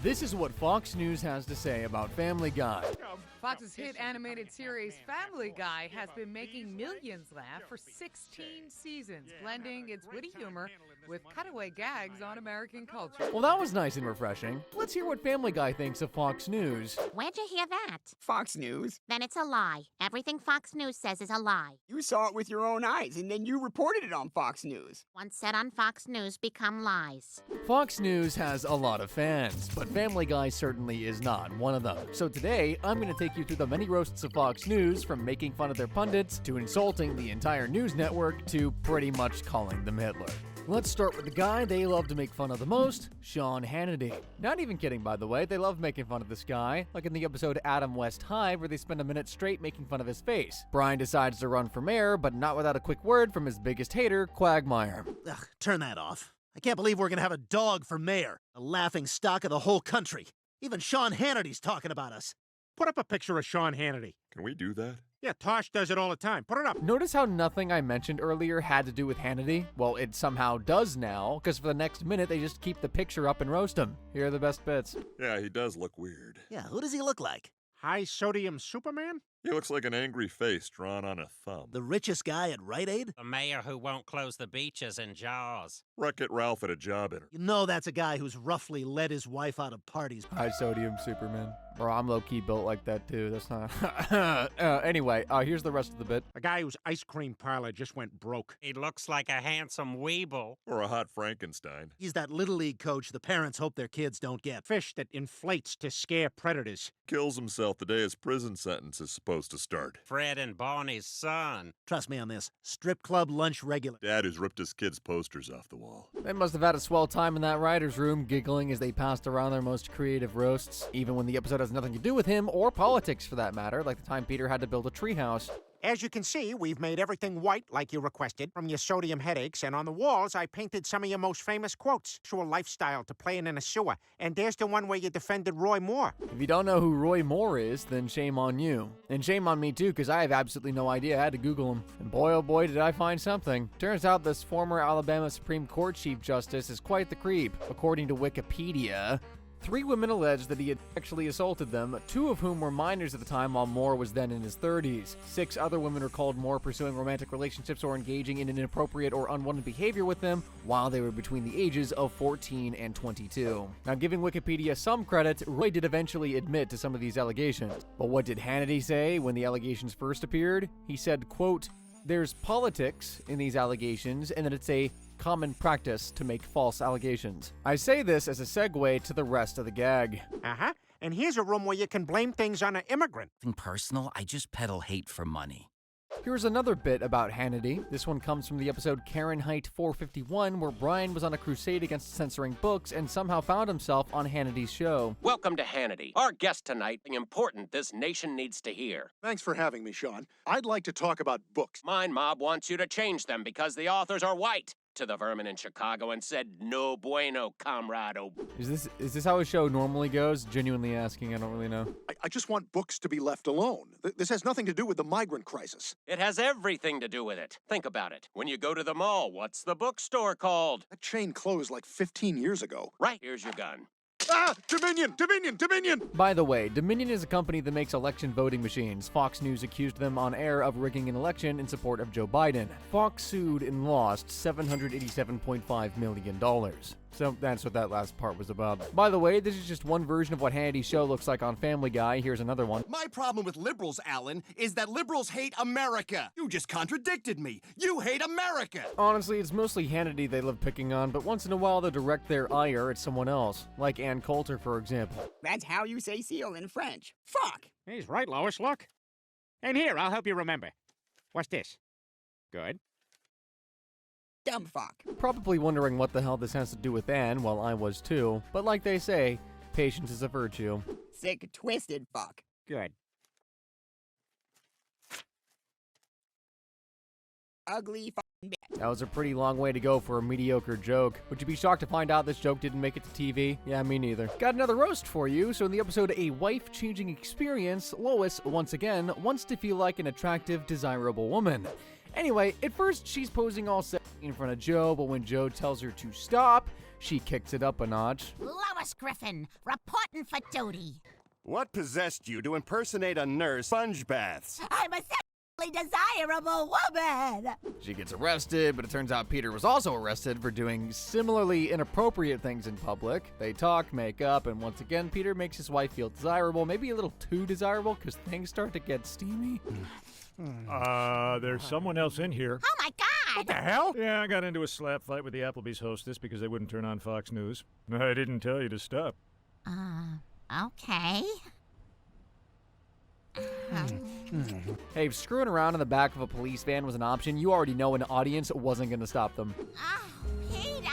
This is what Fox News has to say about Family Guy. Fox's hit animated series Family Guy has been making millions laugh for 16 seasons, blending its witty humor with cutaway gags on American culture. Well, that was nice and refreshing. Let's hear what Family Guy thinks of Fox News. Where'd you hear that? Fox News? Then it's a lie. Everything Fox News says is a lie. You saw it with your own eyes, and then you reported it on Fox News. Once said on Fox News become lies. Fox News has a lot of fans, but Family Guy certainly is not one of them. So today, I'm going to take you through the many roasts of Fox News, from making fun of their pundits, to insulting the entire news network, to pretty much calling them Hitler. Let's start with the guy they love to make fun of the most, Sean Hannity. Not even kidding, by the way, they love making fun of this guy, like in the episode Adam West High, where they spend a minute straight making fun of his face. Brian decides to run for mayor, but not without a quick word from his biggest hater, Quagmire. Ugh, turn that off. I can't believe we're gonna have a dog for mayor, a laughing stock of the whole country. Even Sean Hannity's talking about us. Put up a picture of Sean Hannity. Can we do that? Yeah, Tosh does it all the time. Put it up. Notice how nothing I mentioned earlier had to do with Hannity? Well, it somehow does now, because for the next minute they just keep the picture up and roast him. Here are the best bits. Yeah, he does look weird. Yeah, who does he look like? High sodium Superman? He looks like an angry face drawn on a thumb. The richest guy at Rite Aid? The mayor who won't close the beaches in Jaws. Wreck-It Ralph at a job interview. You know that's a guy who's roughly led his wife out of parties. High sodium Superman. Bro, I'm low-key built like that too. That's not... Anyway, here's the rest of the bit. A guy whose ice cream parlor just went broke. He looks like a handsome weeble. Or a hot Frankenstein. He's that little league coach the parents hope their kids don't get. Fish that inflates to scare predators. Kills himself the day his prison sentence is supposed to start. Fred and Barney's son. Trust me on this. Strip club lunch regular. Dad who's ripped his kids' posters off the wall. They must have had a swell time in that writer's room, giggling as they passed around their most creative roasts, even when the episode has nothing to do with him, or politics for that matter, like the time Peter had to build a treehouse. As you can see, we've made everything white like you requested from your sodium headaches, and on the walls I painted some of your most famous quotes. To a lifestyle to playing in a sewer. And there's the one where you defended Roy Moore. If you don't know who Roy Moore is, then shame on you. And shame on me too, because I have absolutely no idea. I had to Google him. And boy oh boy did I find something. Turns out this former Alabama Supreme Court Chief Justice is quite the creep. According to Wikipedia, 3 women alleged that he had sexually assaulted them, 2 of whom were minors at the time while Moore was then in his 30s. 6 other women recalled Moore pursuing romantic relationships or engaging in inappropriate or unwanted behavior with them while they were between the ages of 14 and 22. Now, giving Wikipedia some credit, Roy did eventually admit to some of these allegations. But what did Hannity say when the allegations first appeared? He said, quote, "There's politics in these allegations, and that it's a common practice to make false allegations." I say this as a segue to the rest of the gag. Uh-huh. And here's a room where you can blame things on an immigrant. Nothing personal, I just peddle hate for money. Here's another bit about Hannity. This one comes from the episode Fahrenheit 451, where Brian was on a crusade against censoring books and somehow found himself on Hannity's show. Welcome to Hannity. Our guest tonight, something important this nation needs to hear. Thanks for having me, Sean. I'd like to talk about books. Mine mob wants you to change them because the authors are white. To the vermin in Chicago and said, "No bueno, comrade." Is this how a show normally goes? Genuinely asking, I don't really know. I just want books to be left alone. This has nothing to do with the migrant crisis. It has everything to do with it. Think about it. When you go to the mall, what's the bookstore called? That chain closed like 15 years ago. Right, here's your gun. Ah! Dominion! Dominion! Dominion! By the way, Dominion is a company that makes election voting machines. Fox News accused them on air of rigging an election in support of Joe Biden. Fox sued and lost $787.5 million. So that's what that last part was about. By the way, this is just one version of what Hannity's show looks like on Family Guy. Here's another one. My problem with liberals, Alan, is that liberals hate America. You just contradicted me. You hate America. Honestly, it's mostly Hannity they love picking on, but once in a while they'll direct their ire at someone else. Like Coulter, for example. That's how you say seal in French. Fuck. He's right, Lois, look. And here, I'll help you remember. What's this? Good. Dumb fuck. Probably wondering what the hell this has to do with Anne, well, I was too. But like they say, patience is a virtue. Sick, twisted fuck. Good. Ugly fucking bitch. That was a pretty long way to go for a mediocre joke. Would you be shocked to find out this joke didn't make it to TV? Yeah, me neither. Got another roast for you. So in the episode A Wife-Changing Experience, Lois, once again, wants to feel like an attractive, desirable woman. Anyway, at first she's posing all sexy in front of Joe, but when Joe tells her to stop, she kicks it up a notch. Lois Griffin, reporting for duty. What possessed you to impersonate a nurse sponge baths? I'm a sexually desirable woman. She gets arrested, but it turns out Peter was also arrested for doing similarly inappropriate things in public. They talk, make up, and once again, Peter makes his wife feel desirable, maybe a little too desirable, because things start to get steamy. There's someone else in here. Oh my God! What the hell? Yeah, I got into a slap fight with the Applebee's hostess because they wouldn't turn on Fox News. I didn't tell you to stop. Okay. Hey, if screwing around in the back of a police van was an option, you already know an audience wasn't going to stop them. Oh, Peter!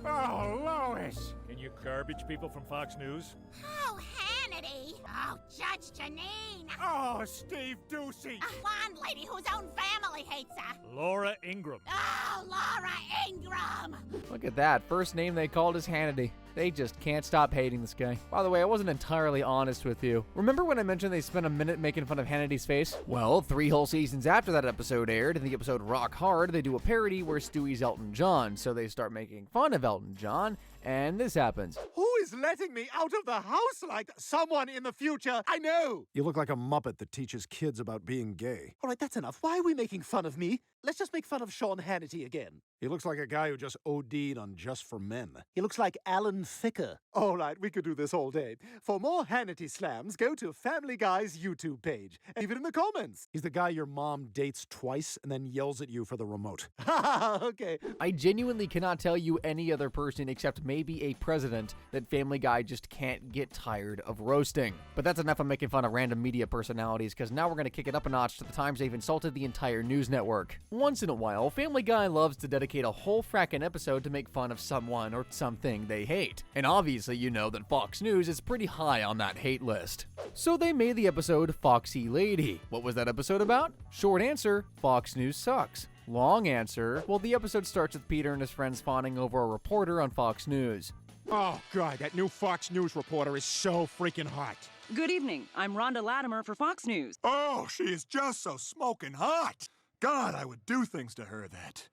Oh, Lois! Can you garbage people from Fox News? Oh, Hannity! Oh, Judge Janine! Oh, Steve Ducey! A blonde lady whose own family hates her! Laura Ingraham. Oh, Laura Ingraham! Look at that. First name they called is Hannity. They just can't stop hating this guy. By the way, I wasn't entirely honest with you. Remember when I mentioned they spent a minute making fun of Hannity's face? Well, 3 whole seasons after that episode aired, in the episode Rock Hard, they do a parody where Stewie's Elton John, so they start making fun of Elton John, and this happens. Who is letting me out of the house like someone in the future I know? You look like a Muppet that teaches kids about being gay. All right, that's enough. Why are we making fun of me? Let's just make fun of Sean Hannity again. He looks like a guy who just OD'd on Just for Men. He looks like Alan Thicke. All right, we could do this all day. For more Hannity slams, go to Family Guy's YouTube page. Leave it in the comments. He's the guy your mom dates twice and then yells at you for the remote. Okay. I genuinely cannot tell you any other person except maybe a president that Family Guy just can't get tired of roasting. But that's enough of making fun of random media personalities, because now we're going to kick it up a notch to the times they've insulted the entire news network. Once in a while, Family Guy loves to dedicate a whole frackin' episode to make fun of someone or something they hate. And obviously you know that Fox News is pretty high on that hate list. So they made the episode Foxy Lady. What was that episode about? Short answer, Fox News sucks. Long answer, well, the episode starts with Peter and his friends fawning over a reporter on Fox News. Oh, God, that new Fox News reporter is so freaking hot. Good evening. I'm Rhonda Latimer for Fox News. Oh, she is just so smoking hot. God, I would do things to her that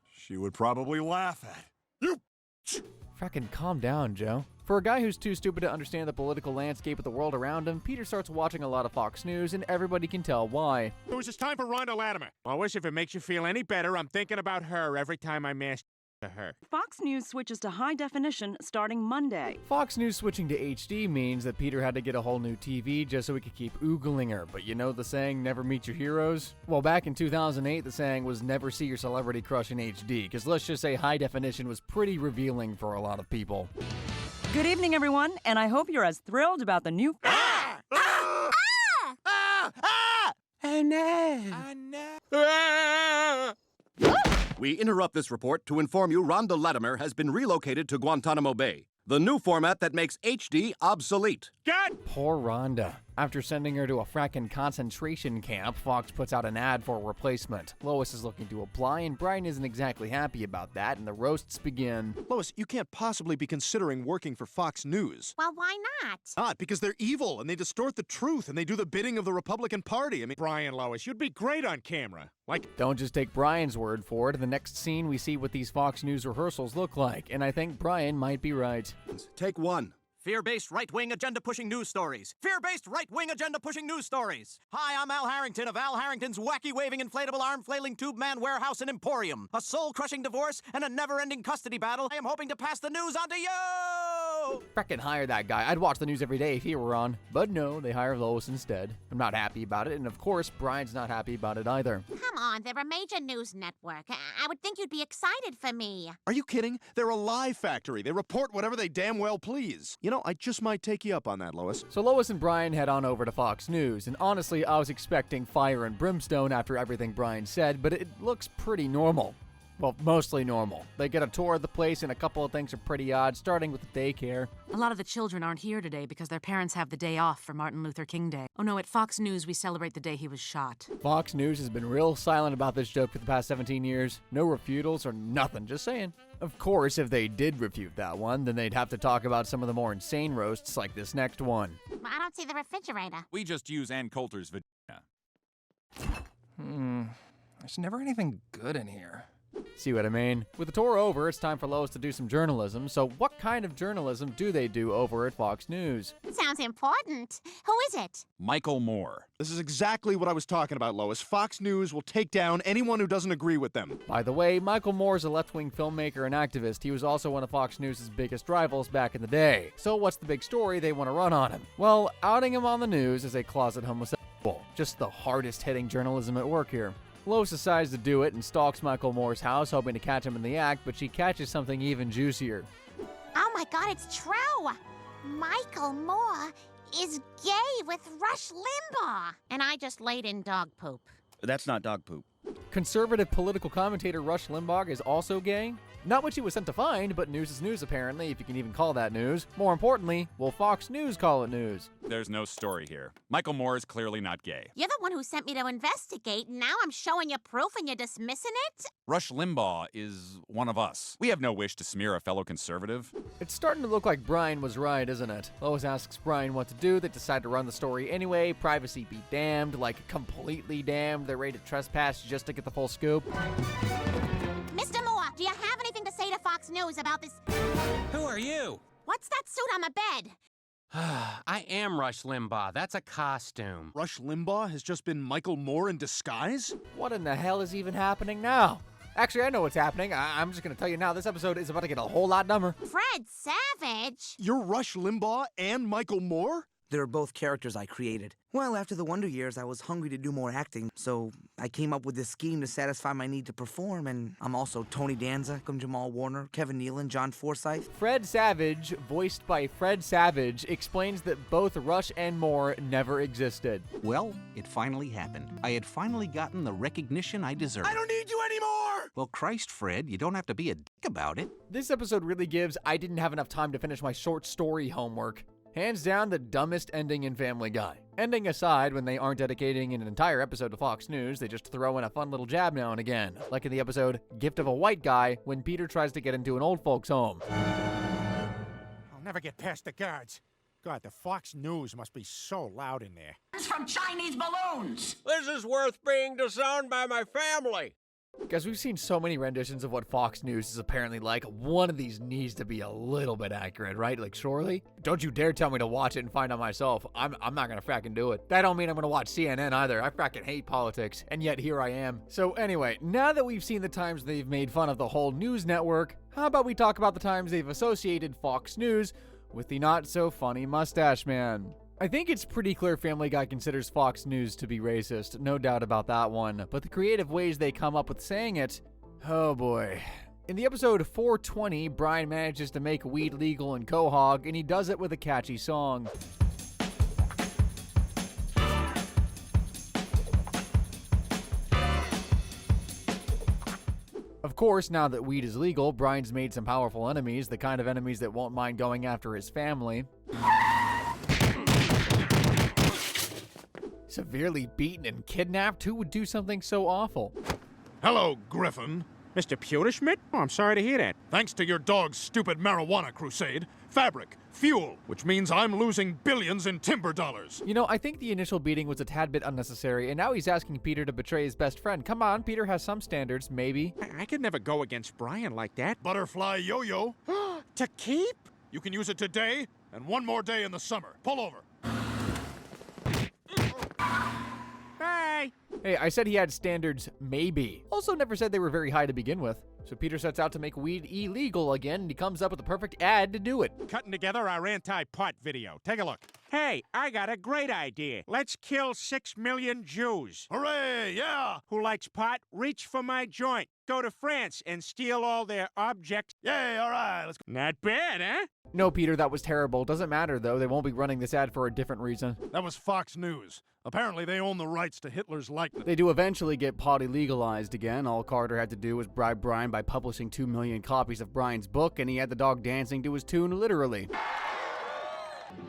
she would probably laugh at. You Frickin' calm down, Joe. For a guy who's too stupid to understand the political landscape of the world around him, Peter starts watching a lot of Fox News, and everybody can tell why. It's time for Rhonda Latimer. Lois, if it makes you feel any better, I'm thinking about her every time I mash to her. Fox News switches to high definition starting Monday. Fox News switching to HD means that Peter had to get a whole new TV just so he could keep oogling her. But you know the saying, never meet your heroes? Well, back in 2008, the saying was never see your celebrity crush in HD, because let's just say high definition was pretty revealing for a lot of people. Good evening, everyone, and I hope you're as thrilled about the new... Oh, no. We interrupt this report to inform you Rhonda Latimer has been relocated to Guantanamo Bay, the new format that makes HD obsolete. God! Poor Rhonda. After sending her to a frackin' concentration camp, Fox puts out an ad for a replacement. Lois is looking to apply, and Brian isn't exactly happy about that, and the roasts begin. Lois, you can't possibly be considering working for Fox News. Well, why not? Not because they're evil, and they distort the truth, and they do the bidding of the Republican Party. I mean, Brian, Lois, you'd be great on camera. Don't just take Brian's word for it. In the next scene, we see what these Fox News rehearsals look like, and I think Brian might be right. Take 1. Fear-based right-wing agenda-pushing news stories. Fear-based right-wing agenda-pushing news stories. Hi, I'm Al Harrington of Al Harrington's wacky-waving inflatable arm-flailing tube man warehouse and emporium. A soul-crushing divorce and a never-ending custody battle. I am hoping to pass the news on to you! Frickin' hire that guy. I'd watch the news every day if he were on. But no, they hire Lois instead. I'm not happy about it, and of course, Brian's not happy about it either. Come on, they're a major news network. I would think you'd be excited for me. Are you kidding? They're a lie factory. They report whatever they damn well please. You know, I just might take you up on that, Lois. So Lois and Brian head on over to Fox News, and honestly, I was expecting fire and brimstone after everything Brian said, but it looks pretty normal. Well, mostly normal. They get a tour of the place, and a couple of things are pretty odd, starting with the daycare. A lot of the children aren't here today because their parents have the day off for Martin Luther King Day. Oh no, at Fox News we celebrate the day he was shot. Fox News has been real silent about this joke for the past 17 years. No refutals or nothing, just saying. Of course, if they did refute that one, then they'd have to talk about some of the more insane roasts like this next one. I don't see the refrigerator. We just use Ann Coulter's vagina. There's never anything good in here. See what I mean? With the tour over, it's time for Lois to do some journalism. So what kind of journalism do they do over at Fox News? Sounds important. Who is it? Michael Moore. This is exactly what I was talking about, Lois. Fox News will take down anyone who doesn't agree with them. By the way, Michael Moore is a left-wing filmmaker and activist. He was also one of Fox News' biggest rivals back in the day. So what's the big story they want to run on him? Well, outing him on the news as a closet homosexual. Just the hardest-hitting journalism at work here. Lois decides to do it and stalks Michael Moore's house, hoping to catch him in the act, but she catches something even juicier. Oh my God, it's true! Michael Moore is gay with Rush Limbaugh. And I just laid in dog poop. That's not dog poop. Conservative political commentator Rush Limbaugh is also gay? Not what she was sent to find, but news is news apparently, if you can even call that news. More importantly, will Fox News call it news? There's no story here. Michael Moore is clearly not gay. You're the one who sent me to investigate, and now I'm showing you proof and you're dismissing it? Rush Limbaugh is one of us. We have no wish to smear a fellow conservative. It's starting to look like Brian was right, isn't it? Lois asks Brian what to do. They decide to run the story anyway. Privacy be damned, like completely damned. They're ready to trespass just to get the full scoop. Mr. Moore, do you have anything to say to Fox News about this? Who are you? What's that suit on my bed? I am Rush Limbaugh. That's a costume. Rush Limbaugh has just been Michael Moore in disguise? What in the hell is even happening now? Actually, I know what's happening. I'm just going to tell you now. This episode is about to get a whole lot dumber. Fred Savage? You're Rush Limbaugh and Michael Moore? They're both characters I created. Well, after the Wonder Years, I was hungry to do more acting, so I came up with this scheme to satisfy my need to perform, and I'm also Tony Danza, Jamal Warner, Kevin Nealon, John Forsythe. Fred Savage, voiced by Fred Savage, explains that both Rush and Moore never existed. Well, it finally happened. I had finally gotten the recognition I deserved. I don't need you anymore! Well, Christ, Fred, you don't have to be a dick about it. This episode really gives I didn't have enough time to finish my short story homework. Hands down, the dumbest ending in Family Guy. Ending aside, when they aren't dedicating an entire episode to Fox News, they just throw in a fun little jab now and again, like in the episode Gift of a White Guy, when Peter tries to get into an old folks' home. I'll never get past the guards. God, the Fox News must be so loud in there. It's from Chinese balloons. This is worth being disowned by my family. Guys, we've seen so many renditions of what Fox News is apparently like. One of these needs to be a little bit accurate, right? Like, surely? Don't you dare tell me to watch it and find out myself. I'm not gonna fracking do it. That don't mean I'm gonna watch CNN either. I fracking hate politics, and yet here I am. So anyway, now that we've seen the times they've made fun of the whole news network, how about we talk about the times they've associated Fox News with the not-so-funny Mustache Man? I think it's pretty clear Family Guy considers Fox News to be racist, no doubt about that one, but the creative ways they come up with saying it, oh boy. In the episode 420, Brian manages to make weed legal in Quahog, and he does it with a catchy song. Of course, now that weed is legal, Brian's made some powerful enemies, the kind of enemies that won't mind going after his family. Severely beaten and kidnapped? Who would do something so awful? Hello, Griffin. Mr. Pewterschmidt? Oh, I'm sorry to hear that. Thanks to your dog's stupid marijuana crusade, fabric, fuel, which means I'm losing billions in timber dollars. You know, I think the initial beating was a tad bit unnecessary, and now he's asking Peter to betray his best friend. Come on, Peter has some standards, maybe. I could never go against Brian like that. Butterfly yo-yo. To keep? You can use it today and one more day in the summer. Pull over. Hey, I said he had standards, maybe. Also never said they were very high to begin with. So Peter sets out to make weed illegal again, and he comes up with the perfect ad to do it. Cutting together our anti-pot video. Take a look. Hey, I got a great idea. Let's kill 6 million Jews. Hooray, yeah! Who likes pot? Reach for my joint. Go to France and steal all their objects. Yay, all right, let's go. Not bad, huh? No, Peter, that was terrible. Doesn't matter, though. They won't be running this ad for a different reason. That was Fox News. Apparently, they own the rights to Hitler's likeness. They do eventually get potty legalized again. All Carter had to do was bribe Brian by publishing 2 million copies of Brian's book, and he had the dog dancing to his tune, literally.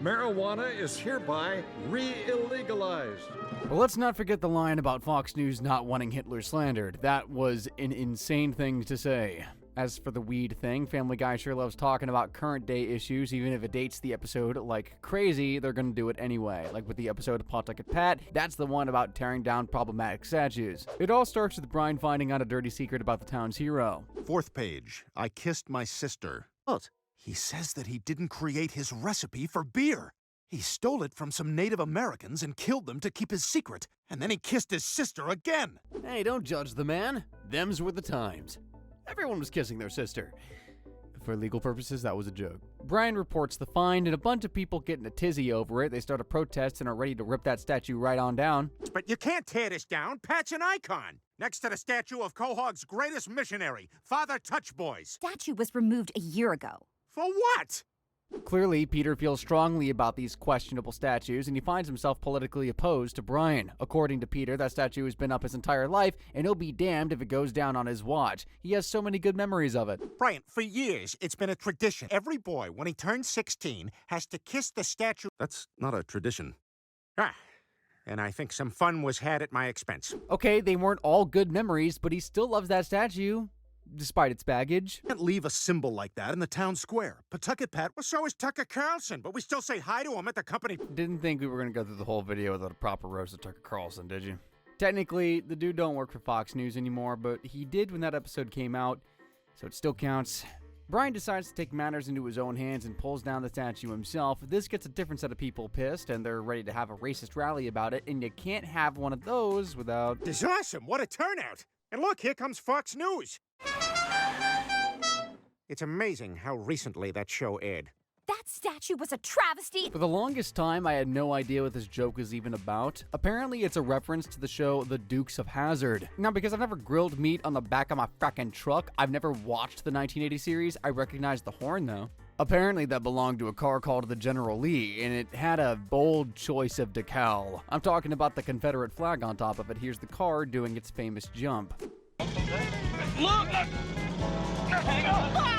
Marijuana is hereby re-illegalized. Well, let's not forget the line about Fox News not wanting Hitler slandered. That was an insane thing to say. As for the weed thing, Family Guy sure loves talking about current day issues, even if it dates the episode like crazy, they're gonna do it anyway. Like with the episode of Pawtucket Pat, that's the one about tearing down problematic statues. It all starts with Brian finding out a dirty secret about the town's hero. 4th page. I kissed my sister. What? He says that he didn't create his recipe for beer. He stole it from some Native Americans and killed them to keep his secret. And then he kissed his sister again. Hey, don't judge the man. Them's were the times. Everyone was kissing their sister. For legal purposes, that was a joke. Brian reports the find, and a bunch of people get in a tizzy over it. They start a protest and are ready to rip that statue right on down. But you can't tear this down. Pat's an icon. Next to the statue of Quahog's greatest missionary, Father Touchboys. Statue was removed a year ago. For what? Clearly, Peter feels strongly about these questionable statues, and he finds himself politically opposed to Brian. According to Peter, that statue has been up his entire life, and he'll be damned if it goes down on his watch. He has so many good memories of it. Brian, for years, it's been a tradition. Every boy, when he turns 16, has to kiss the statue. That's not a tradition. And I think some fun was had at my expense. Okay, they weren't all good memories, but he still loves that statue. Despite its baggage. Can't leave a symbol like that in the town square. Pawtucket Pat, well, so is Tucker Carlson, but we still say hi to him at the company. Didn't think we were going to go through the whole video without a proper roast of Tucker Carlson, did you? Technically, the dude don't work for Fox News anymore, but he did when that episode came out, so it still counts. Brian decides to take matters into his own hands and pulls down the statue himself. This gets a different set of people pissed, and they're ready to have a racist rally about it, and you can't have one of those without... This is awesome! What a turnout! And look, here comes Fox News! It's amazing how recently that show aired. That statue was a travesty! For the longest time, I had no idea what this joke was even about. Apparently, it's a reference to the show The Dukes of Hazzard. Now, because I've never grilled meat on the back of my frackin' truck, I've never watched the 1980 series, I recognize the horn, though. Apparently, that belonged to a car called the General Lee, and it had a bold choice of decal. I'm talking about the Confederate flag on top of it. Here's the car doing its famous jump. Look! Hang on! Wow!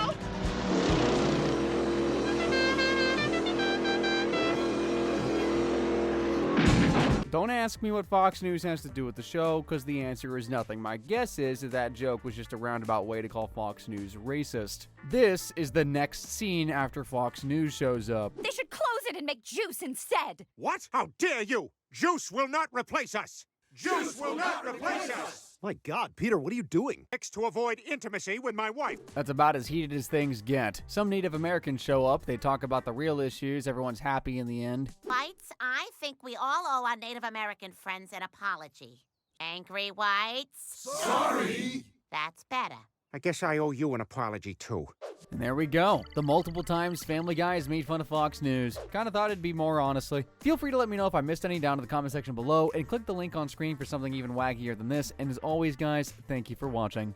Don't ask me what Fox News has to do with the show, because the answer is nothing. My guess is that joke was just a roundabout way to call Fox News racist. This is the next scene after Fox News shows up. They should close it and make Juice instead! What? How dare you! Juice will not replace us! Juice will not replace us! My God, Peter, what are you doing? To avoid intimacy with my wife. That's about as heated as things get. Some Native Americans show up, they talk about the real issues, everyone's happy in the end. Whites, I think we all owe our Native American friends an apology. Angry whites? Sorry! That's better. I guess I owe you an apology, too. And there we go. The multiple times Family Guy has made fun of Fox News. Kinda thought it'd be more, honestly. Feel free to let me know if I missed any down in the comment section below, and click the link on screen for something even waggier than this. And as always, guys, thank you for watching.